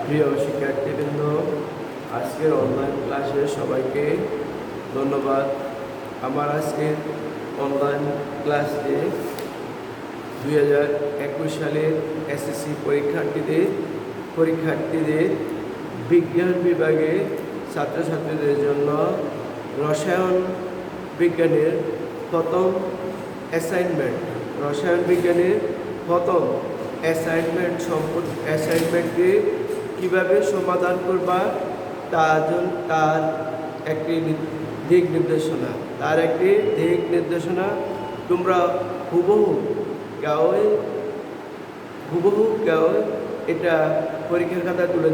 প্রিয় শিক্ষার্থীবৃন্দ, আজকের অনলাইন ক্লাসে সবাইকে ধন্যবাদ। আমার আজকের অনলাইন ক্লাসে 2021 সালের এসএসসি পরীক্ষার্থীদের বিজ্ঞান বিভাগে ছাত্রছাত্রীদের জন্য রসায়ন বিজ্ঞানের প্রথম অ্যাসাইনমেন্টটি কীভাবে সমাধান করবা তার একটি দিক নির্দেশনা তোমরা হুবহু কেউ এটা পরীক্ষার খাতায় তুলে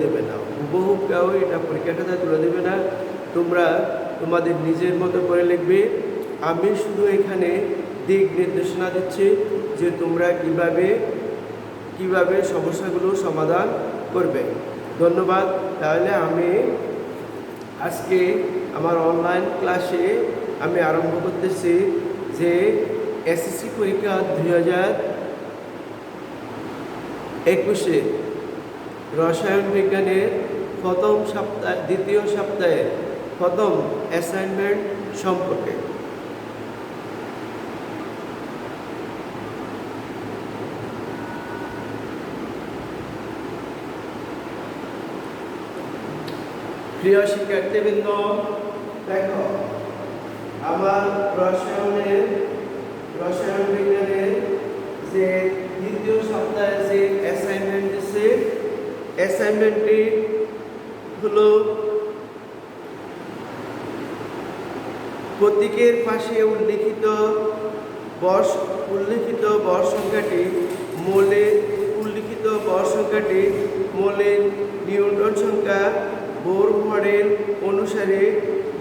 দেবে না। তোমরা তোমাদের নিজের মতো করে লিখবে। আমি শুধু এখানে দিক নির্দেশনা দিচ্ছি যে তোমরা কিভাবে সমস্যাগুলো সমাধান করবে। ধন্যবাদ। তাহলে আমি আজকে আমার অনলাইন ক্লাসে আমি আরম্ভ করতেছি যে এসএসসি পরীক্ষা 2021 রসায়ন বিজ্ঞানের দ্বিতীয় সপ্তাহের প্রথম অ্যাসাইনমেন্ট সম্পর্কে। প্রিয় শিক্ষার্থীবৃন্দ, দেখো আমার রসায়ন বিজ্ঞানের যে দ্বিতীয় সপ্তাহে যে অ্যাসাইনমেন্ট দিচ্ছে, অ্যাসাইনমেন্টটি হলো প্রতীকের পাশে উল্লিখিত ভর সংখ্যাটি মৌলের নিউটন সংখ্যা, বোর মডেল অনুসারে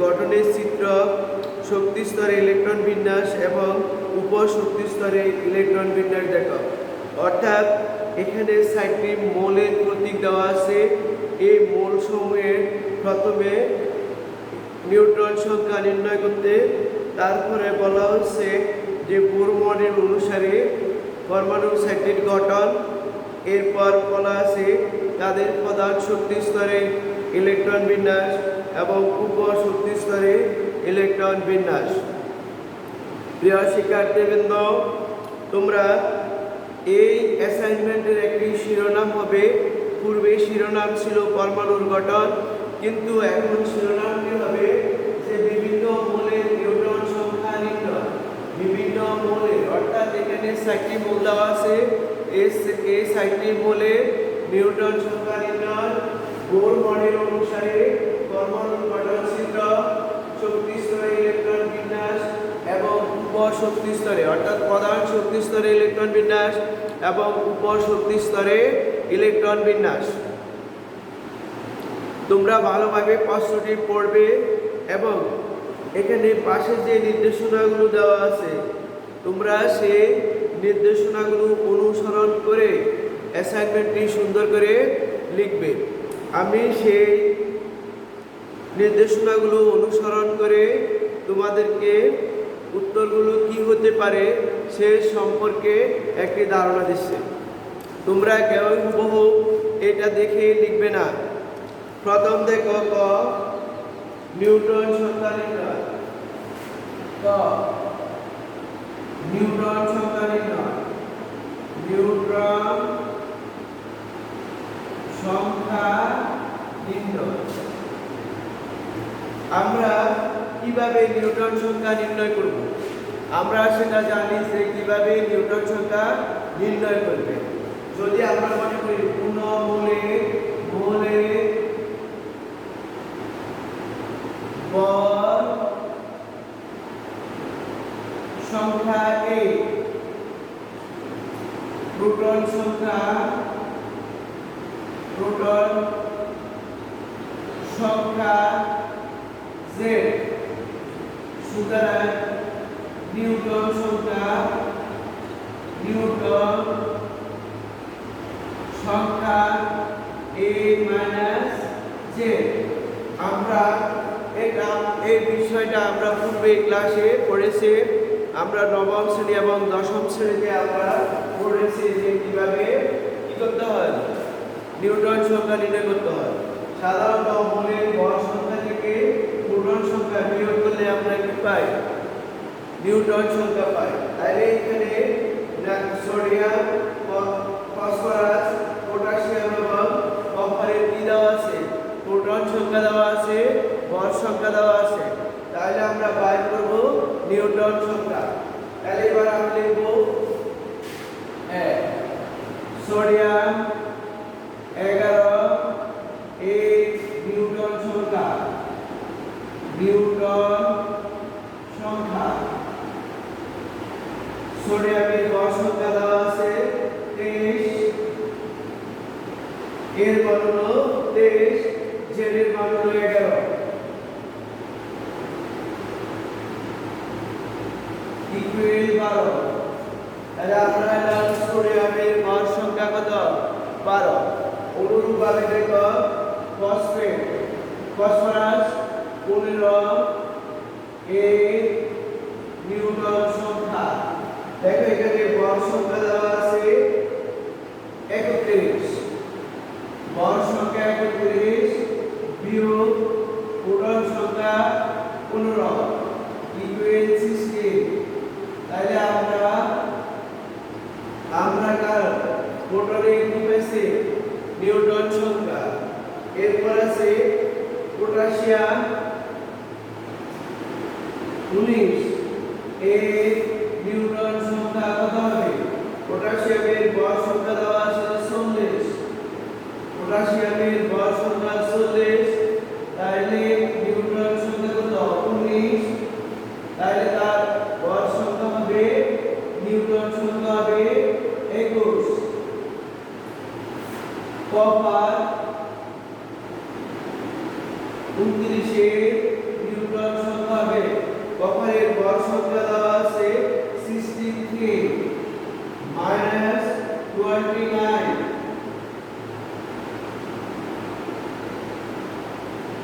গঠনের চিত্র, শক্তি স্তরে ইলেকট্রন বিন্যাস এবং উপশক্তি স্তরে ইলেকট্রন বিন্যাস দেখো। অর্থাৎ এখানে ৬০টি মৌলের প্রতীক দেওয়া আছে। এই মৌলসমূহের প্রথমে নিউটন সংখ্যা নির্ণয় করতে, তারপরে বলা হচ্ছে যে বোর মডেল অনুসারে পরমাণুর ৬০টির গঠন, এরপর বলা আছে তাদের প্রধান শক্তি স্তরে ইলেকট্রন বিন্যাস এবং উপশক্তি স্তরে ইলেকট্রন বিন্যাস। প্রিয় শিক্ষার্থীবৃন্দ, তোমরা এই অ্যাসাইনমেন্টের একটি শিরোনাম হবে। পূর্বে শিরোনাম ছিল পরমাণুর গঠন, কিন্তু এখন শিরোনামটি হবে যে বিভিন্ন মৌলের নিউটন সংখ্যা নির্ণয়। বিভিন্ন মৌলের, অর্থাৎ এখানে ৬০টি মৌল দেওয়া আছে। এই ৬০টি মৌলের নিউটন সংখ্যা নির্ণয়, বোর মডেল অনুসারে পরমাণুর গঠন চিত্র, শক্তি স্তরে ইলেকট্রন বিন্যাস এবং উপশক্তি স্তরে, অর্থাৎ প্রধান শক্তি স্তরে ইলেকট্রন বিন্যাস এবং উপশক্তি স্তরে ইলেকট্রন বিন্যাস। তোমরা ভালোভাবে প্রশ্নটি পড়বে এবং এখানে পাশে যে নির্দেশনাগুলো দেওয়া আছে, তোমরা সেই নির্দেশনাগুলো অনুসরণ করে অ্যাসাইনমেন্টটি সুন্দর করে লিখবে। আমি সেই নির্দেশনাগুলো অনুসরণ করে তোমাদেরকে উত্তরগুলো কি হতে পারে সে সম্পর্কে একটি ধারণা দিচ্ছে। তোমরা কেউ হুবহু এটা দেখে লিখবে না। প্রথম দেখো ক, নিউটন সংখ্যা নির্ণয়। নিউটন সংখ্যা নির্ণয়। আমরা কিভাবে নিউটন সংখ্যা নির্ণয় করব? আমরা সেটা জানি যে কিভাবে নিউটন সংখ্যা নির্ণয় করবে। যদি আমরা মনে করি কোনো মৌলের ভর সংখ্যা A, প্রোটন সংখ্যা Z, সুতরাং নিউটন সংখ্যা A - Z। আমরা এই বিষয়টা আমরা পূর্বে ক্লাসে পড়েছি। আমরা নবম শ্রেণী এবং দশম শ্রেণীতে আমরা পড়েছি যে কিভাবে কি করতে হয়, নিউটন সংখ্যা নির্ণয় করতে হয়। সাধারণত মৌলের ভর সংখ্যা থেকে প্রোটন সংখ্যা বিয়োগ করলে আমরা কি পাই? নিউটন সংখ্যা পাই। তাহলে এখানে সোডিয়াম, ফসফরাস, পটাশিয়াম এবং কপারের কি দেওয়া আছে? প্রোটন সংখ্যা দেওয়া আছে, ভর সংখ্যা দেওয়া আছে। তাহলে আমরা বাইর করব নিউটন সংখ্যা। তাহলে এবার আমরা লিখব সোডিয়াম 11 নিউটন সংখ্যা। নিউটন সংখ্যা সোডিয়ামের ভর সংখ্যা দেওয়া আছে 23, এর মান হলো 23, জেড এর মান হলো 11, ইকুয়াল 12। তাহলে আমরা সোডিয়ামের ভর সংখ্যা কত? 12। অনুরূপভাবে দেখো ফসফরাস 15 নিউটন সংখ্যা। দেখো এখানে ভর সংখ্যা দেওয়া আছে 31, ভর সংখ্যা 31 বিয়োগ প্রোটন সংখ্যা 15 ইকুয়াল 16। তাহলে আমরা কার প্রোটনের কি পাইছি? নিউটন সংখ্যা। এরপর আছে পটাশিয়াম 19, নিউটন সংখ্যা কত হবে? পটাশিয়ামের ভর সংখ্যা দেওয়া আছে 40, পটাশিয়ামের ভর সংখ্যা 40, তাহলে নিউটন সংখ্যা কত? 19। তাহলে তার ভর সংখ্যা হবে নিউটন সংখ্যা হবে 21। কপার 29 নিউটন সংখ্যা হবে। কপারের ভর সংখ্যা দেওয়া আছে 63 মাইনাস 29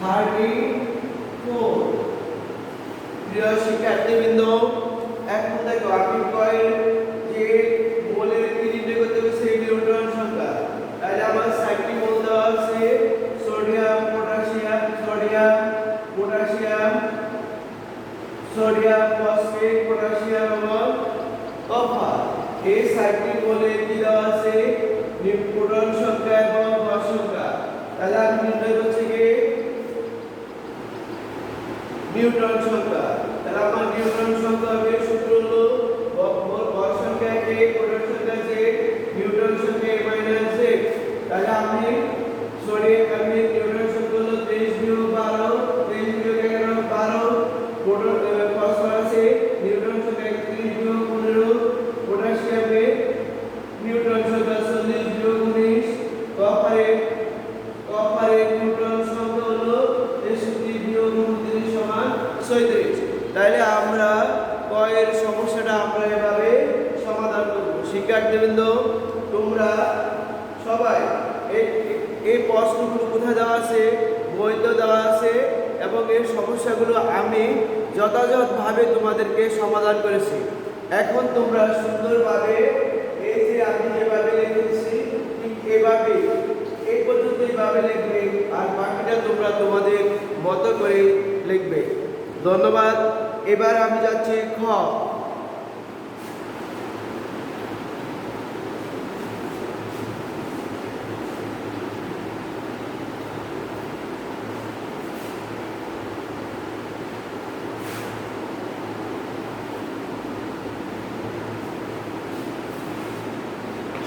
34। প্রিয় শিক্ষার্থীবৃন্দ, এখন দেখো আমি কয়ের যে মোলের কি নির্ণয় করতে হবে সেই নিউটন সংখ্যা। তাহলে আমার 60টি মোল দেওয়া আছে সোডিয়াম, পটাশিয়াম, ফসফেট, পটাশিয়াম এবং কপার। এই 60টি মোলে কি দেওয়া আছে? প্রোটন সংখ্যা এবং ভর সংখ্যা। তাহলে আমি নির্ণয় করছি কি নিউটন সংখ্যা। তাহলে আমার নিউটন সংখ্যা হবে সূত্র হলো ভর সংখ্যা কে, প্রোটন সংখ্যা যে, নিউটন সংখ্যা মাইনাস z। তাহলে আমি নিউটন সংখ্যা হলো 23 বিয়োগ 12, 23 বিয়োগ 11 12, প্রোটন ফসফরাসে নিউটন সংখ্যা 31 বিয়োগ 15, পটাশিয়ামে নিউটন সংখ্যা 40 বিয়োগ 19, কপারে নিউটন সংখ্যা হলো 63 বিয়োগ 29 সমান 36। তাহলে আমরা কয়ের সমস্যাটা আমরা এভাবে সমাধান করব। শিক্ষার্থীবৃন্দ, তোমরা সবাই এই প্রশ্নগুলো কোথায় দেওয়া আছে? বইতে দেওয়া আছে এবং এই সমস্যাগুলো আমি যথাযথভাবে তোমাদেরকে সমাধান করেছি। এখন তোমরা সুন্দরভাবে এই যে আমি যেভাবে লিখেছি ঠিক এভাবে এই পর্যন্ত এইভাবে লিখবে, আর বাকিটা তোমরা তোমাদের মতো করে লিখবে। ধন্যবাদ। এবার আমি যাচ্ছি খ।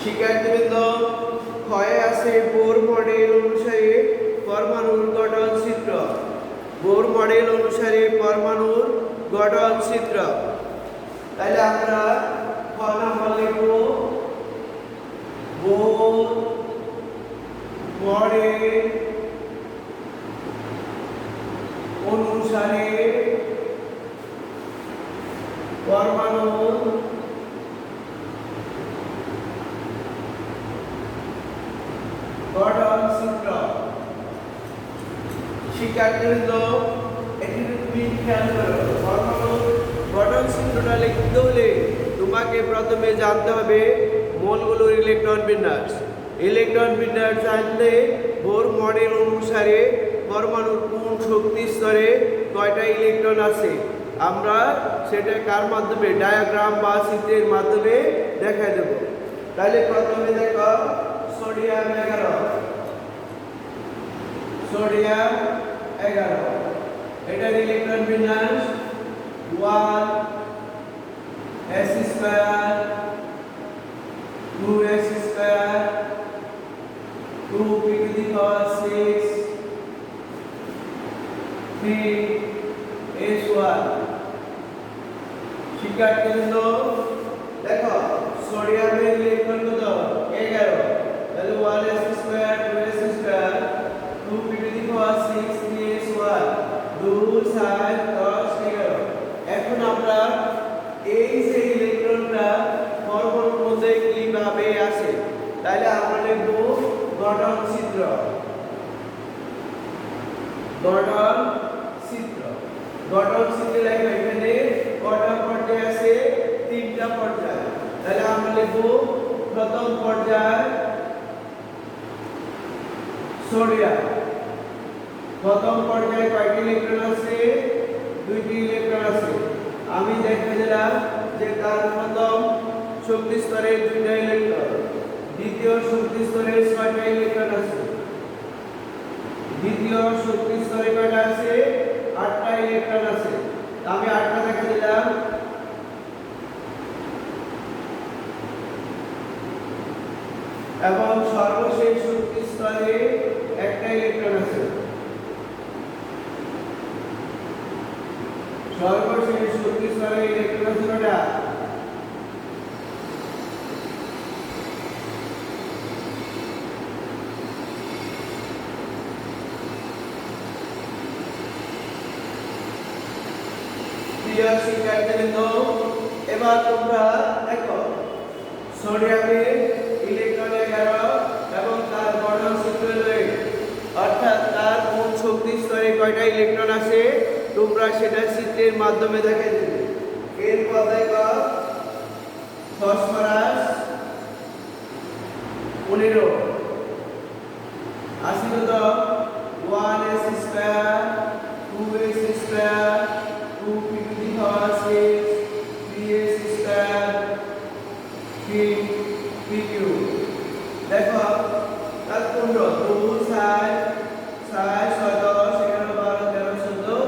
শিক্ষার্থীবৃন্দ, ক্ষয়ে আছে বোর মডেল অনুসারে পরমাণুর গঠন চিত্র। বোর মডেল অনুসারে পরমাণুর গঠন চিত্র। তাহলে আমরা খ নাম্বার লিখব বোর মডেল অনুসারে পরমাণুর গঠন চিত্র। শিক্ষার্থীবৃন্দ, এটি তুমি খেয়াল করো, পরমাণুর গঠন চিত্রটা লিখতে হলে তোমাকে প্রথমে জানতে হবে মোলগুলোর ইলেকট্রন বিন্যাস। ইলেকট্রন বিন্যাস জানলে বোর মডেল অনুসারে পরমাণুর কোন শক্তি স্তরে কয়টা ইলেকট্রন আছে আমরা সেটা কার মাধ্যমে ডায়াগ্রাম বা চিত্রের মাধ্যমে দেখাই দেব। তাহলে প্রথমে দেখো সোডিয়াম 11 এটার ইলেকট্রন বিন্যাস 1s2 2s2 2p6 3s1 শিক্ষার্থীবৃন্দ দেখো সোডিয়ামের ইলেকট্রন কত 11 তাহলে 1s2 2s2 2p6 3s1 2 7 10 11 এখন আমরা এই যে ইলেকট্রনটা পরমাণুর মধ্যে কিভাবে আসে তাহলে আমরা লিখব গঠন চিত্র চিত্রে লেখা এখানে কয়টা পর্যায় আছে তিনটা পর্যায় তাহলে আমরা লিখব প্রথম পর্যায় সোডিয়াম প্রথম পর্যায়ে কয়টি ইলেকট্রন আছে দুইটি ইলেকট্রন আছে আমি দেখে দিলাম যে তার প্রথম শক্তি স্তরে দুইটা ইলেকট্রন দ্বিতীয় শক্তি স্তরে ছয়টা ইলেকট্রন আছে দ্বিতীয় শক্তি স্তরে কয়টা আছে আটটা ইলেকট্রন আছে আমি আটটা দেখে দিলাম এবং সর্বশেষ শক্তি স্তরে একটা ইলেকট্রন আছে সর্বশেষ শক্তি স্তরে ইলেকট্রন কয়টা প্রিয় শিক্ষার্থীবৃন্দ এবার তোমরা দেখো সোডিয়ামের ইলেকট্রন 11 এবং তার গঠন চিত্র অর্থাৎ তার কোন শক্তি স্তরে কয়টা ইলেকট্রন আছে তোমরা সেটা চিত্রের মাধ্যমে দেখে দেবে। এরপর দেখো ফসফরাস 15 আসি কত 1s2 2s2 2p6 3s2 3p3 দেখো তার 15 2 7 7 10 11 12 13 14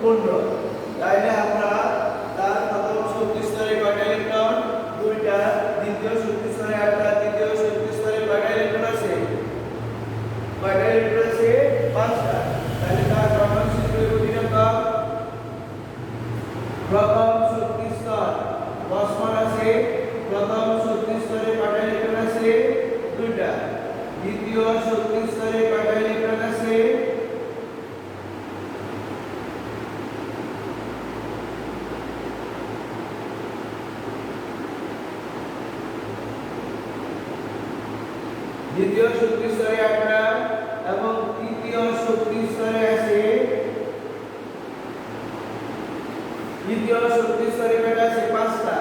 15 তাইলে আমরা তার প্রথম শক্তি স্তরে কয়টা ইলেকট্রন দুইটা দ্বিতীয় শক্তি স্তরে একটা তৃতীয় শক্তি স্তরে কয়টা ইলেকট্রন আছে পাঁচটা তাহলে তার গঠন চিত্র কিরকম প্রথম শক্তি স্তর ফসফরাসে প্রথম শক্তি স্তরে কয়টা ইলেকট্রন আছে দুইটা দ্বিতীয় শক্তি স্তরে কয়টা ইলেকট্রন আছে দ্বিতীয় শক্তি স্তরে একটা এবং তৃতীয় শক্তি স্তরে আছে দ্বিতীয় শক্তি স্তরে কয়টা আছে পাঁচটা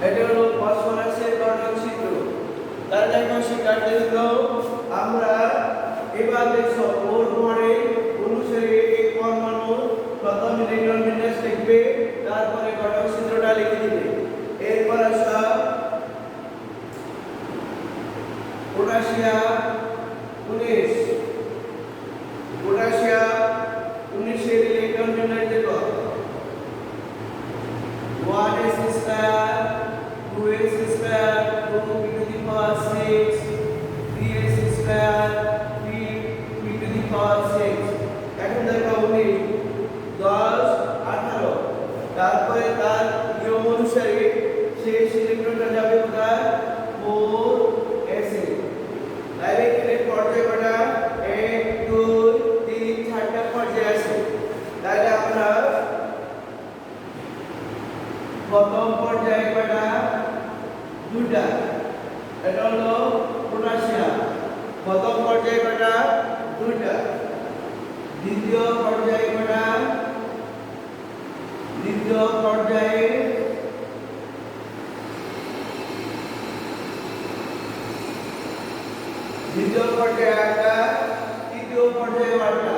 এটা হলো ফসফরাসের গঠন চিত্র। তার দেখো শিক্ষার্থীবৃন্দ আমরা এবার দেখো বোর মডেল অনুসারে এই পরমাণু প্রথম ইলেকট্রন বিন্যাস লিখবে তারপরে গঠন চিত্রটা লিখে দিবে। এরপর আসা পটাশিয়াম 19 এর ইলেকট্রন বিন্যাস দেখো 1s2 2s2 2p6 3s2 3p6 এখন দেখো 19 10 18 তারপরে তার নিয়ম অনুসারে শেষ ইলেকট্রনটা যাবে কোথায় 4s তাহলে এখানে পর্যায় কয়টা 1 2 3 4টা পর্যায় আছে। তাহলে আমরা প্রথম পর্যায়ে কয়টা দুইটা এটা হলো পটাশিয়াম প্রথম পর্যায়ে কয়টা দুইটা দ্বিতীয় পর্যায়ে কয়টা দ্বিতীয় পর্যায়ে আটটা, তৃতীয় পর্যায়ে আটটা।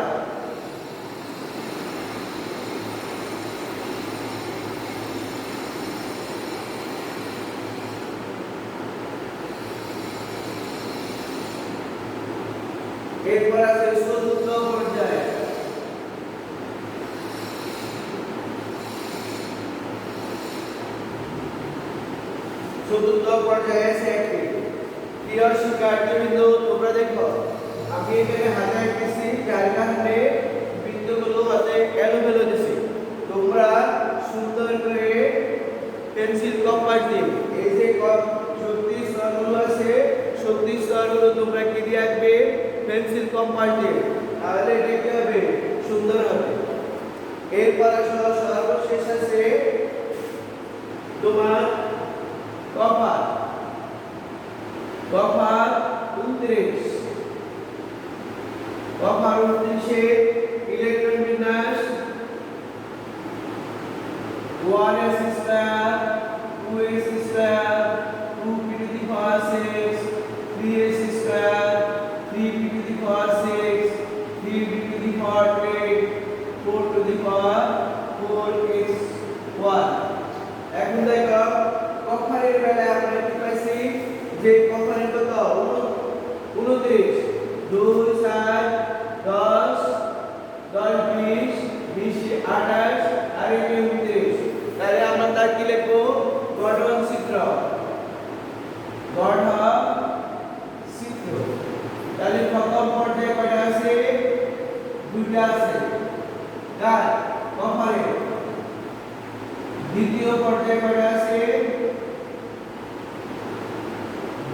এরপর আছে চতুর্থ পর্যায়ে। চতুর্থ পর্যায়ে আছে একটি। প্রিয় শিক্ষার্থীবৃন্দ, তোমরা দেখো আমি এখানে হাতে আঁকতেছি, যার কারণে বৃত্তগুলো হাতে এলোমেলো দিছি। তোমরা সুন্দর করে পেন্সিল কম্পাস দিয়ে এই যে শক্তি স্তরগুলো আছে, শক্তি স্তরগুলো তোমরা কি দিয়ে আঁকবে? পেন্সিল কম্পাস দিয়ে। তাহলে এটা কি হবে? সুন্দর হবে। এরপর সর্বশেষ আছে তোমার কপার। কপার 29। কপার 29 এর ইলেকট্রন বিন্যাস 1s square, 2s square, 2p to the power 6, 3s square, 3p to the power 6, 3p to the power 10, 4 to the power 4s1। এখন দেখো কপারের বেলায় আমরা কি পাইছি? যে কপারের কত? 29, 2 4 10, 10 20, 20 28 আর 29। তাহলে আমরা তার কি লিখবো? গঠন চিত্র। গঠন চিত্র। তাহলে প্রথম পর্যায়ে কয়টা আছে? দুইটা আছে। কার? কপারে। দ্বিতীয় পর্যায়ে কয়টা আছে?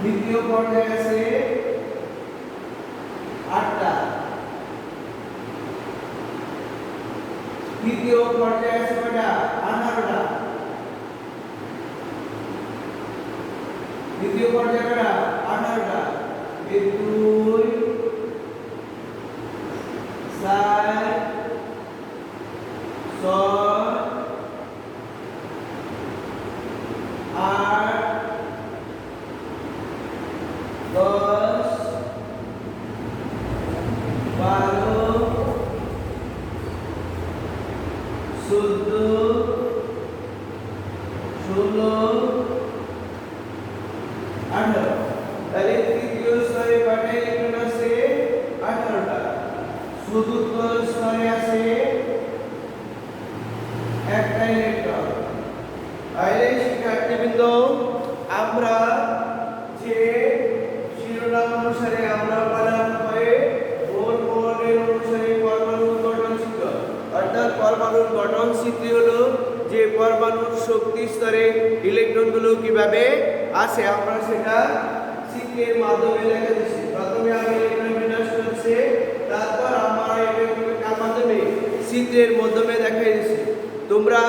দ্বিতীয় পর্যায়ে আছে 8টা। তৃতীয় পর্যায়ে আছে কয়টা? 18টা। দ্বিতীয় পর্যায়ে কয়টা? 18টা। এই 2 4 6 8 10 12 14 16 18। তাহলে তৃতীয় স্তরে কয়টা ইলেকট্রন আছে? 18টা। চতুর্থ স্তরে আছে একটা ইলেকট্রন। তাহলে শিক্ষার্থীবৃন্দ, আমরা যে শিরোনাম অনুসারে আমরা বানান হয়ে মোল মডেল অনুসারে পরমাণুর গঠন চিত্র, অর্থাৎ পরমাণুর গঠন চিত্র হলো যে পরমাণুর শক্তি স্তরে ইলেকট্রনগুলো কিভাবে আছে আমরা সেটা চিত্রের মাধ্যমে দেখা দিচ্ছি। প্রথমে আমি ইলেকট্রন বিন্যাস করছি, তারপর আমরা ইলেকট্রনের মাধ্যমে চিত্রের মাধ্যমে দেখাই দিচ্ছি। তোমরা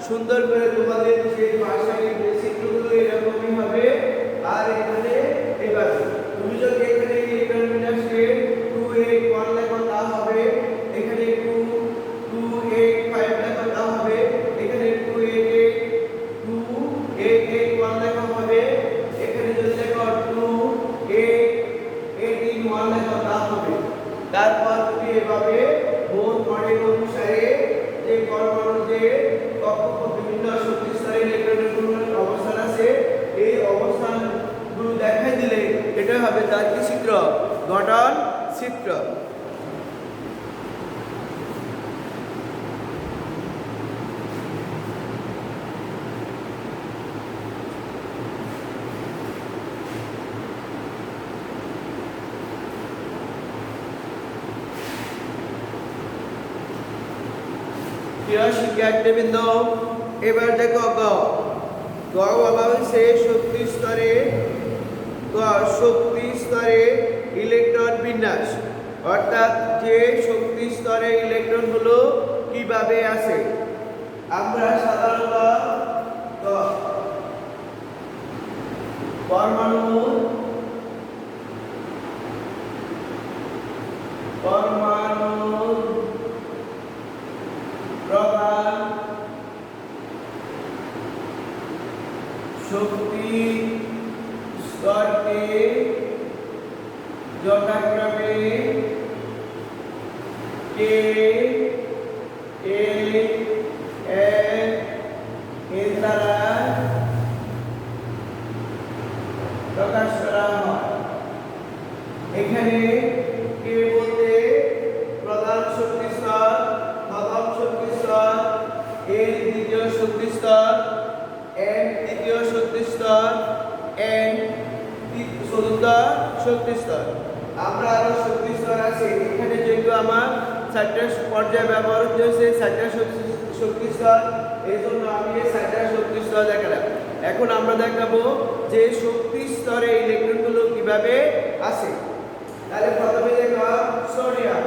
সুন্দর করে তোমাদের যে ভাষায় চিত্রগুলো এরকমই হবে। আর এখানে এবার তুমি যদি এখানে ইলেকট্রন বিন্যাসকে 281 লেখো তা হবে, এখানে 285 লেখো তা হবে, এখানে 281 লেখা হবে, এখানে যদি লেখো 281 লেখো তা হবে। তারপর তুমি এভাবে মোল মডেল অনুসারে যে পরমাণুর যে কক্ষপথ বিভিন্ন শক্তি স্তরে ইলেকট্রনের অবস্থান আছে, এই অবস্থানগুলো দেখাই দিলে এটা হবে তার কি চিত্র? গঠন চিত্র। প্রিয় শিক্ষার্থীবৃন্দ, এবার দেখো গ বলা হয়েছে শক্তি স্তরে ইলেকট্রন বিন্যাস, অর্থাৎ যে শক্তি স্তরে ইলেকট্রনগুলো কিভাবে আছে। আমরা সাধারণত পরমাণু প্রকার কে এল এল এর দ্বারা প্রকাশ করা হয়। এখানে কে বলতে প্রধান শক্তি স্তর, প্রথম শক্তি স্তর, এল দ্বিতীয় শক্তি স্তর, এন তৃতীয় শক্তি স্তর, এন চতুর্থ শক্তি স্তর। আমরা আরো শক্তি স্তর আছে এখানে, যেহেতু আমার 4টা পর্যায়ে ব্যবহার হচ্ছে 4টা শক্তি স্তর, এই জন্য আমি এই 4টা শক্তি স্তর দেখালাম। এখন আমরা দেখাবো যে শক্তি স্তরে ইলেকট্রনগুলো কিভাবে আসে। তাহলে প্রথমে দেখো সোডিয়াম,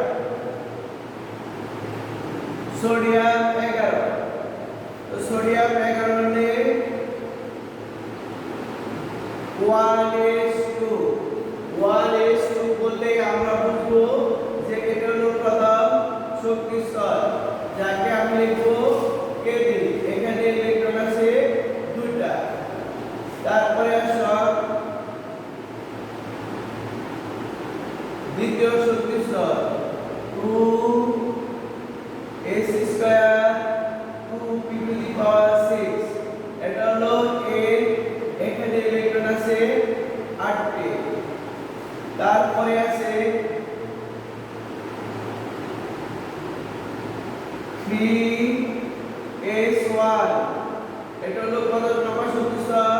সোডিয়াম 11, তো সোডিয়াম 11 নে 1s2 বলতে আমরা বুঝবো যে এটা হলো প্রথম শক্তি স্তর, যাকে আমি লিখবো কেডি। এখানে ইলেকট্রন আছে 2টা। তারপরে আসো দ্বিতীয় শক্তি স্তর 2s2 2p6, এটা হলো n, এখানে ইলেকট্রন আছে 8টি। তারপরে আছে 3s1, এটা হলো কত নম্বর শক্তি স্তর?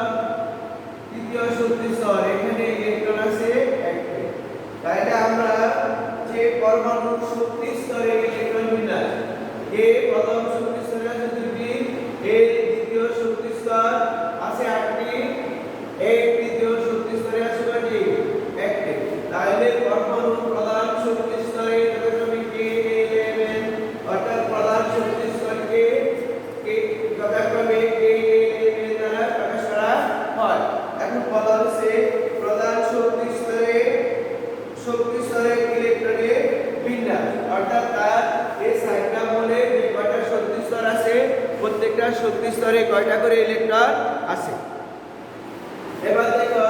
তৃতীয় শক্তি স্তর, এখানে ইলেকট্রন আছে 1টি। তাহলে আমরা যে পরমাণু শক্তি স্তরে ইলেকট্রন বিন্যাস, এ প্রথম শক্তি স্তরে আছে 2টি, এ দ্বিতীয় শক্তি স্তর আছে 8টি, এ তৃতীয় শক্তি স্তরে আছে কয়টি? 1টি। তাহলে পরমাণু প্রধান শক্তি স্তরে যথাক্রমে K11, অর্থাৎ প্রধান শক্তি স্তরকে যথাক্রমে K11 দ্বারা প্রকাশ করা হয়। এখন বলা হচ্ছে প্রধান শক্তি স্তরে ইলেকট্রনের বিন্যাস, অর্থাৎ তার এই সাইডটা বলে যে কয়টা শক্তি স্তর আছে, প্রত্যেকটা শক্তি স্তরে কয়টা করে ইলেকট্রন আছে। এবার দেখো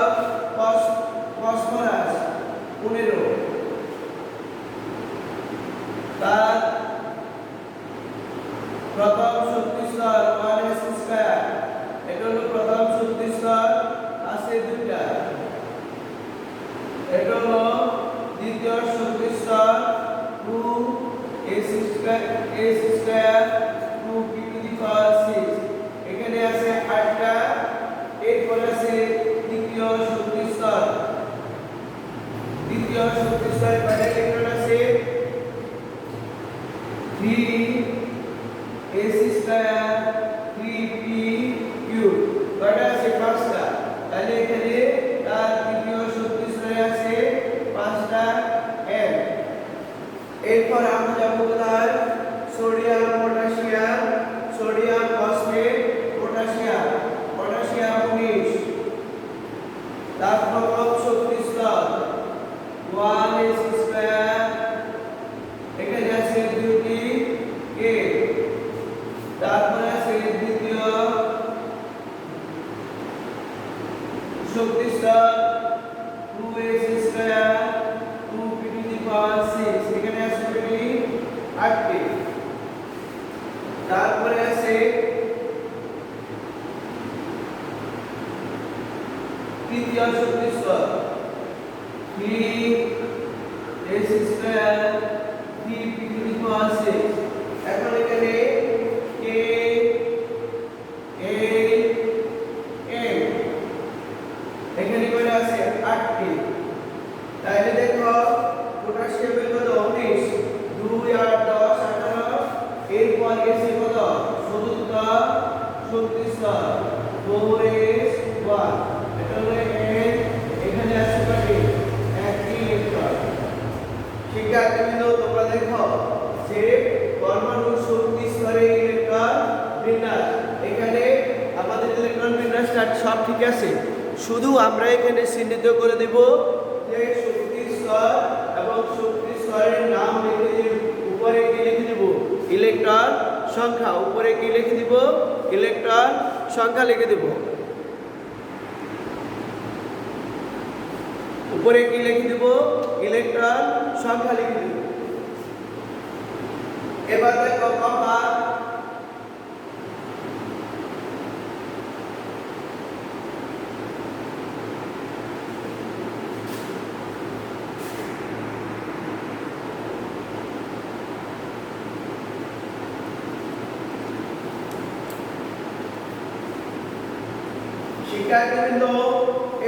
ফসফরাস 15, তার প্রথম শক্তি স্তর 1s2, এটা হলো প্রথম শক্তি স্তর, আছে 2টা। এটা হলো দ্বিতীয় শক্তি স্তর 2s2 2p6, এখানে আছে 8টা। এরপর আছে দ্বিতীয় শক্তি স্তর, দ্বিতীয় শক্তি স্তরে কয়টা ইলেকট্রন আছে? 3s2 3p3, কয়টা আছে? 5টা। তাহলে এখানে তার দ্বিতীয় শক্তি স্তরে আছে 5টা n। এরপর আমরা যাব কোথায়? Sodium potassium, sodium phosphate potassium 19, তার প্রথম শক্তি স্তর 1s2, এখানে আছে 2টি k। তারপরে আছে দ্বিতীয় শক্তি স্তর 2s2 2p6, এখানে আছে 8টি। তারপরে আছে তৃতীয় শক্তি স্তর 3s2 3p6, এখন এখানে k l m, এখানে কয়টা আছে? 8টি। তাহলে দেখো পটাশিয়ামের কত? 19, 2 8 10 18। এরপর এসে কত? চতুর্থ শক্তি স্তর 4s1, এটা হলো n, এখানে আছে কয়টি? 1টি ইলেকট্রন। শিক্ষার্থীবৃন্দ, তোমরা দেখো যে পরমাণু শক্তি স্তরে ইলেকট্রন বিন্যাস, এখানে আমাদের ইলেকট্রন বিন্যাসটা সব ঠিক আছে, শুধু আমরা এখানে চিহ্নিত করে দেব যে শক্তি স্তর এবং শক্তি স্তরের নাম লিখে দিয়ে উপরে কি লিখে দেব? ইলেকট্রন সংখ্যা। উপরে কি লিখে দিব? ইলেকট্রন সংখ্যা লিখে দেব। উপরে কি লিখে দেব? ইলেকট্রন সংখ্যা লিখে দেব। এবার দেখো কপার শিক্ষার্থীবৃন্দ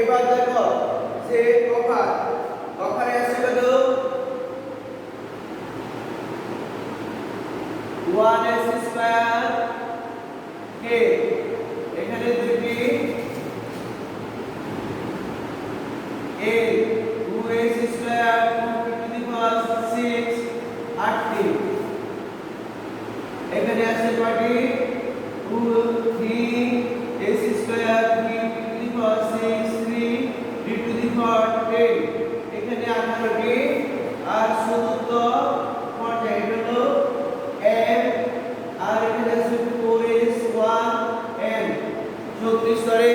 এবার দেখো যে কপারে আছে কত 1s স্কয়ার কে এখানে দুটি a 2s স্কয়ার 2 6 8 এখানে আছে কয়টি 2 3 s square 3 6 3 d to the power 10 এখানে 18টি আর চতুর্থ পর্যায়ে হলো m আর এখানে আছে 4s 1 n শক্তি স্তরে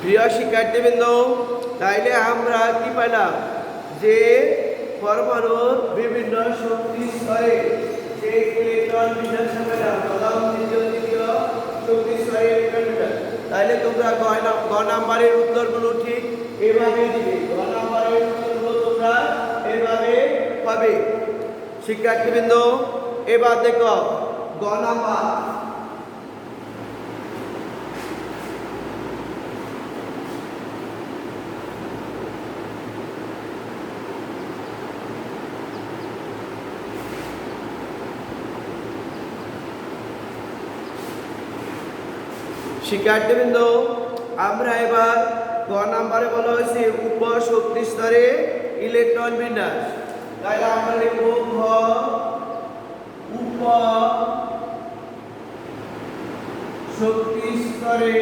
প্রিয় শিক্ষার্থীবৃন্দ তাইলে আমরা কি পেলাম যে পরমাণুর বিভিন্ন শক্তি স্তরে যে ইলেকট্রন বিন্যাস পেলাম প্রথম দ্বিতীয় তৃতীয় শক্তি স্তরে ইলেকট্রন বিন্যাস তাইলে তোমরা গ নাম্বারের উত্তরগুলো ঠিক এভাবে দিবে গ নাম্বারের উত্তরগুলো তোমরা এভাবে পাবে শিক্ষার্থীবৃন্দ এবার দেখো গ নাম্বার শিক্ষার্থীবৃন্দ আমরা এবার গ নাম্বারে বলা হয়েছে উপ শক্তি স্তরে ইলেকট্রন বিন্যাস তাহলে আমরা লিখব ঘ উপ শক্তি স্তরে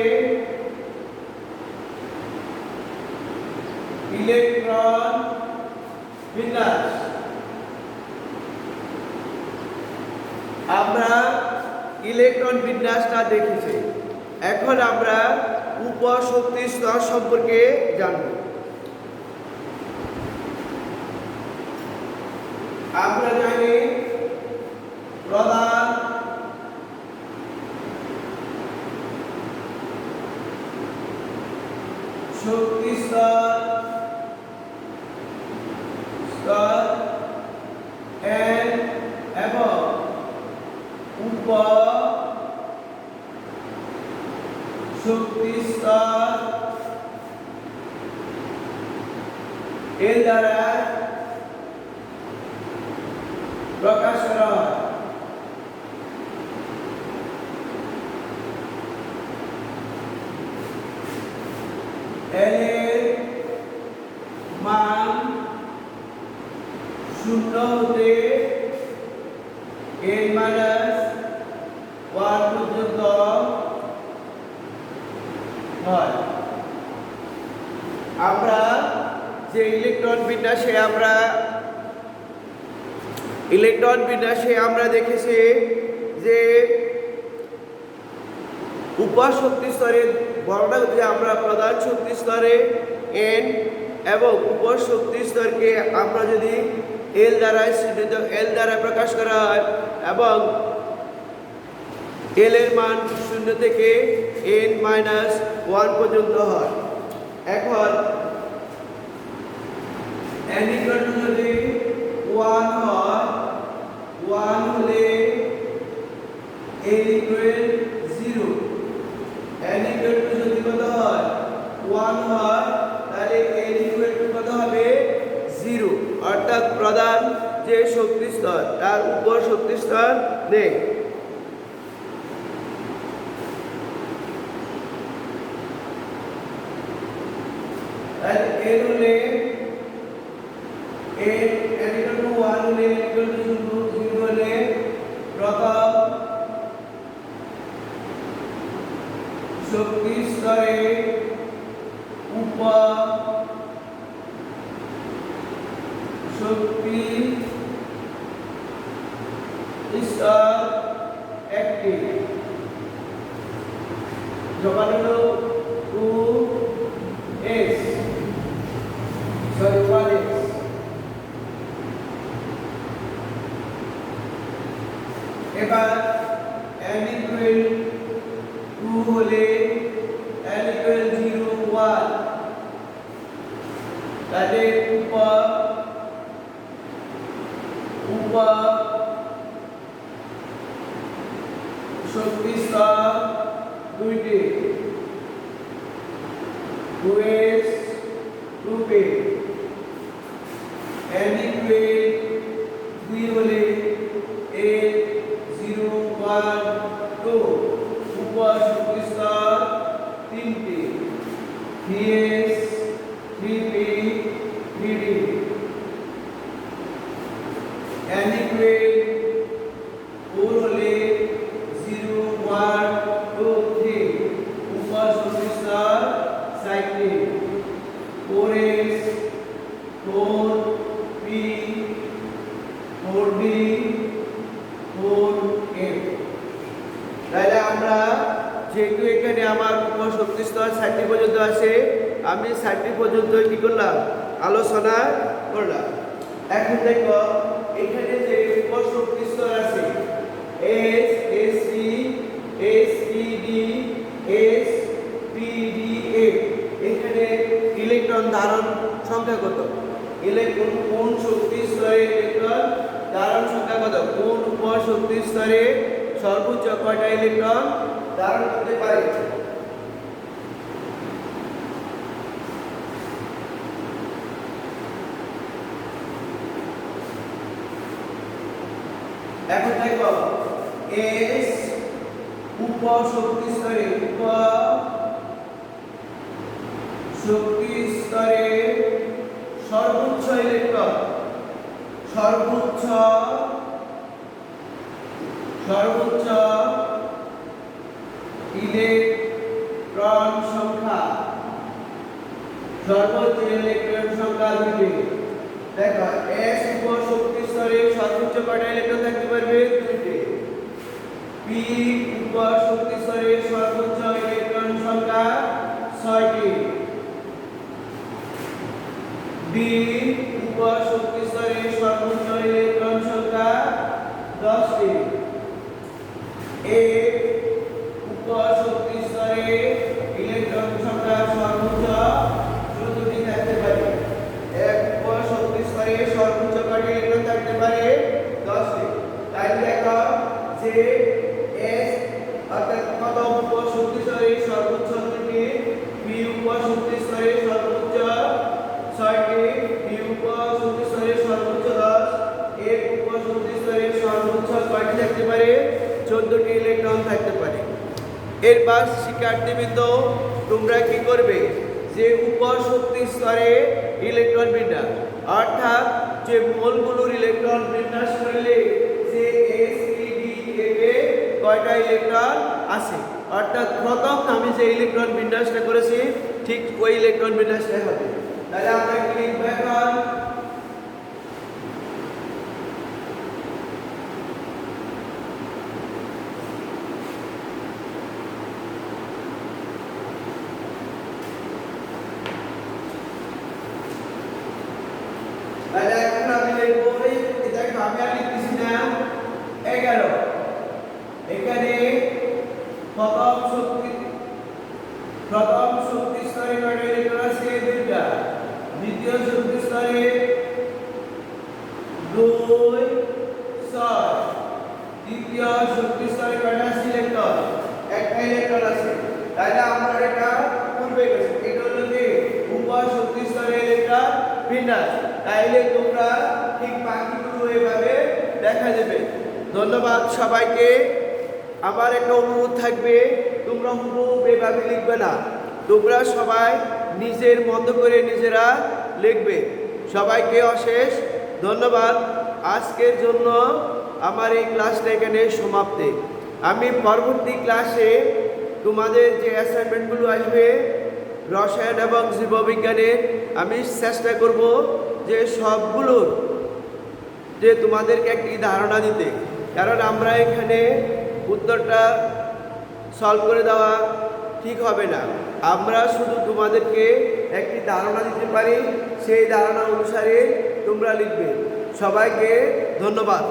ইলেকট্রন বিন্যাস আমরা ইলেকট্রন বিন্যাসটা দেখেছি এখন আমরা উপ শক্তি স্তর সম্পর্কে জানব আমরা জানি প্রধান শক্তি স্তর n এবং উপ শক্তি স্তর এর দ্বারা প্রকাশ করা হয় L এর মান 0 হতে n - 1 পর্যন্ত হয় আমরা যে ইলেকট্রন বিন্যাসে আমরা দেখেছি যে উপশক্তি স্তরে বর্ণনা করতে আমরা প্রধান শক্তি স্তরে n এবং উপশক্তি স্তরকে আমরা যদি l দ্বারা প্রকাশ করা হয় এবং l এর মান 0 থেকে n - 1 পর্যন্ত হয় এখন n যদি 1 হয় 1 হলে n 0 n যদি কত হয় 1 হয় তাহলে n কত হবে 0 অর্থাৎ প্রধান যে শক্তি স্তর তার উপর শক্তি স্তর নেই n হলে n 1 হলে n 0 হলে প্রথম শক্তি স্তরে উপ শক্তি স্তর একটি জবাব হলো 2s তাহলে উপ শক্তি স্তর দুইটি 2s 2p অ্যাডিকুয়েট দুই হলে a 0 1 2 উপ শক্তি স্তর তিনটি 3s 3p 3d অ্যাডিকুয়েট 4 হলে 0 1 2 3 উপ শক্তি স্তর cycling 4s 4p 4d 4f। তাহলে আমরা যেহেতু এখানে আমার উপ শক্তি স্তর 60 পর্যন্ত আছে, আমি 60 পর্যন্ত কি করলাম আলোচনা করলাম। এখন দেখো এখানে যে উপ শক্তি স্তর আছে s sc spd spda, এখানে ইলেকট্রন ধারণ সংখ্যা কত? ইলেকট্রন কোন শক্তি স্তরে ইলেকট্রন ধারণ সংখ্যা কত? কোন উপ শক্তি স্তরে সর্বোচ্চ কয়টা ইলেকট্রন ধারণ করতে পারে? এখন দেখো s উপ শক্তি স্তরে সর্বোচ্চ ইলেকট্রন সর্বোচ্চ ইলেকট্রন সংখ্যা দুইটি। দেখো s উপ শক্তি স্তরে সর্বোচ্চ কয়টা ইলেকট্রন থাকতে পারবে? দুইটি। p উপ শক্তি স্তরে সর্বোচ্চ ইলেকট্রন সংখ্যা 6টি। d উপ শক্তি স্তরে সর্বোচ্চ ইলেকট্রন সংখ্যা 10টি। a উপ শক্তি স্তরে ইলেকট্রন সংখ্যা সর্বোচ্চ 14টি থাকতে পারে। f উপ শক্তি স্তরে সর্বোচ্চ কয়টি ইলেকট্রন থাকতে পারে? 10টি। তাই দেখো যে s অর্থাৎ কত উপ শক্তি স্তরে সর্বোচ্চ 2টি, p উপ শক্তি স্তরে সর্বোচ্চ 6টি, d উপ শক্তি স্তরে সর্বোচ্চ 10, f উপ শক্তি স্তরে সর্বোচ্চ কয়টি থাকতে পারে? 14টি ইলেকট্রন থাকতে পারে। এরপর শিক্ষার্থীবৃন্দ তোমরা কি করবে? যে উপ শক্তি স্তরে ইলেকট্রন বিন্যাস অর্থাৎ যে মোলগুলোর ইলেকট্রন বিন্যাস করলে যে s p d f এ কয়টা ইলেকট্রন আছে, অর্থাৎ প্রথম আমি যে ইলেকট্রন বিন্যাসটা করেছি ঠিক ওই ইলেকট্রন বিন্যাসটাই হবে। তাহলে আমরা কি লিখব এখন? তাহলে এখন আমি লিখব এটা আমি আর লিখতেছি না 11। এখানে প্রথম শক্তি স্তরে কয়টা ইলেকট্রন আছে? দুইটা। দ্বিতীয় শক্তি স্তরে 2 6। তৃতীয় শক্তি স্তরে কয়টা আছে ইলেকট্রন? একটা ইলেকট্রন আছে। তাহলে আমরা এটা পূর্বে গেছি, এটা হলো কি উপ শক্তি স্তরে ইলেকট্রন বিন্যাস। তাইলে তোমরা ঠিক বাকিগুলো এভাবে দেখা যাবে। ধন্যবাদ সবাইকে। আমার একটা অনুরোধ থাকবে, তোমরা হুবহু এভাবে লিখবে না, তোমরা সবাই নিজের মতো করে নিজেরা লিখবে। সবাইকে অশেষ ধন্যবাদ। আজকের জন্য আমার এই ক্লাসটা এখানে সমাপ্তি। আমি পরবর্তী ক্লাসে তোমাদের যে অ্যাসাইনমেন্টগুলো আসবে রসায়ন এবং জীববিজ্ঞানের, আমি চেষ্টা করব যে সবগুলোর যে তোমাদেরকে একটি ধারণা দিতে, কারণ আমরা এখানে উত্তরটা সলভ করে দেওয়া ঠিক হবে না। আমরা শুধু তোমাদেরকে একটি ধারণা দিতে পারি, সেই ধারণা অনুসারে তোমরা লিখবে। সবাইকে ধন্যবাদ।